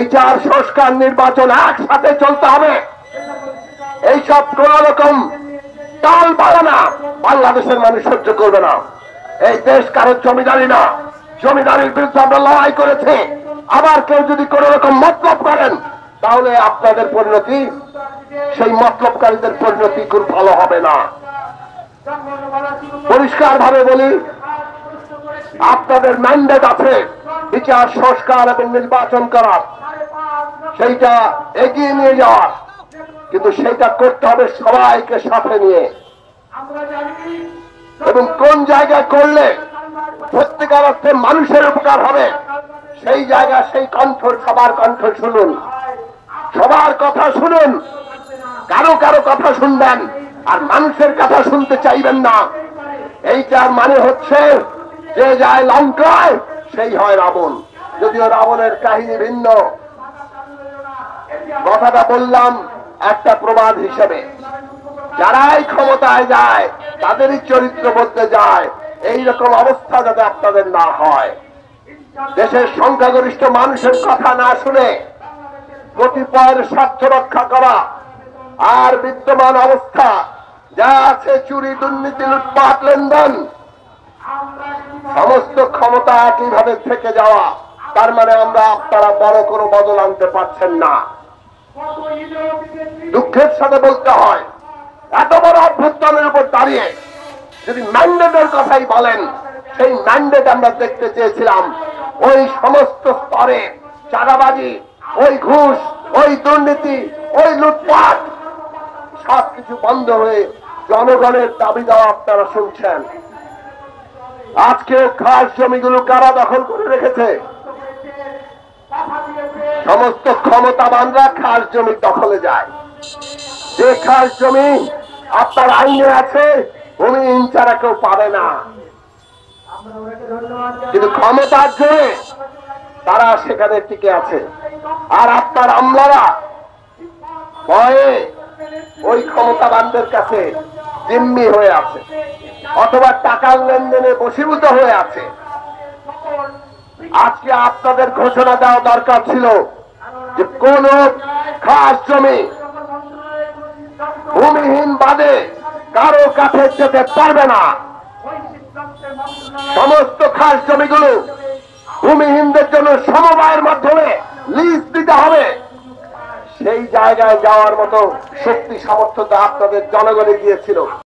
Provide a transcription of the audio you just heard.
বিচার, সংস্কার, নির্বাচন একসাথে চলতে হবে। এইসব কোন রকম টাল বাড়ানা বাংলাদেশের মানুষ সহ্য করবে না। এই দেশ কারোর জমিদারি না। জমিদারির বিরুদ্ধে আমরা লড়াই করেছি। আবার কেউ যদি কোন রকম মতলব করেন তাহলে আপনাদের পরিণতি, সেই মতলবকারীদের পরিণতি খুব ভালো হবে না। পরিষ্কার ভাবে বলি, আপনাদের ম্যান্ডেট আছে বিচার, সংস্কার এবং নির্বাচন করার, সেইটা এগিয়ে নিয়ে যাওয়ার, কিন্তু সেইটা করতে হবে সবাইকে সাথে নিয়ে। এবং কোন জায়গায় করলে সত্যিকার অর্থে মানুষের উপকার হবে সেই জায়গা, সেই কণ্ঠ, সবার কণ্ঠ শুনুন, সবার কথা শুনুন। কারো কারো কথা শুনবেন আর মানুষের কথা শুনতে চাইবেন না। এইটার মানে হচ্ছে যে যায় লঙ্কায় সেই হয় রাবণ, যদিও রাবণের কাহিনী ভিন্ন। কথাটা বললাম একটা প্রবাদ হিসেবে। যারাই ক্ষমতায় যায় তাদেরই চরিত্র বদলে যায়। এইরকম অবস্থা যাতে আপনাদের না হয়। দেশের সংখ্যাগরিষ্ঠ মানুষের কথা না শুনে কতিপয়ের স্বার্থ রক্ষা করা আর বিদ্যমান অবস্থা যা আছে, চুরি, দুর্নীতি, লুটপাট, লেনদেন, সমস্ত ক্ষমতা একইভাবে থেকে যাওয়া, তার মানে আপনারা বড় কোনো বদল আনতে পারছেন না। দুঃখের সাথে বলতে হয়, এত বড় অভ্যুত্থানের উপর দাঁড়িয়ে যদি ম্যান্ডেটের কথাই বলেন, সেই ম্যান্ডেট আমরা দেখতে চেয়েছিলাম ওই সমস্ত স্তরে চাঁদাবাজি, ওই ঘুষ, ওই দুর্নীতি, ওই লুটপাট সবকিছু বন্ধ হয়ে জনগণের দাবি দেওয়া আপনারা শুনছেন। আজকে খাস জমিগুলো কারা দখল করে রেখেছে? সমস্ত ক্ষমতাবানরা খাস জমি দখলে যায়। যে খাস জমি আপনার আইনে আছে, ভূমিহীন ছাড়া কেউ পাবে না, কিন্তু ক্ষমতার জোরে তারা সেখানে টিকে আছে। আর আপনার আমলারা ভয়ে ওই ক্ষমতাবানদের কাছে জিম্মি হয়ে আছে অথবা টাকার লেনদেনে বশীভূত হয়ে আছে। আজকে আপনাদের ঘোষণা দেওয়া দরকার ছিল যে কোন খাস জমি ভূমিহীন বাদে কারো কাছে যেতে পারবে না। সমস্ত খাস জমিগুলো ভূমিহীনদের জন্য সমবায়ের মাধ্যমে লিজ দিতে হবে। সেই জায়গায় যাওয়ার মতো শক্তি সামর্থ্য আপনাদের জনগণে গিয়েছিল।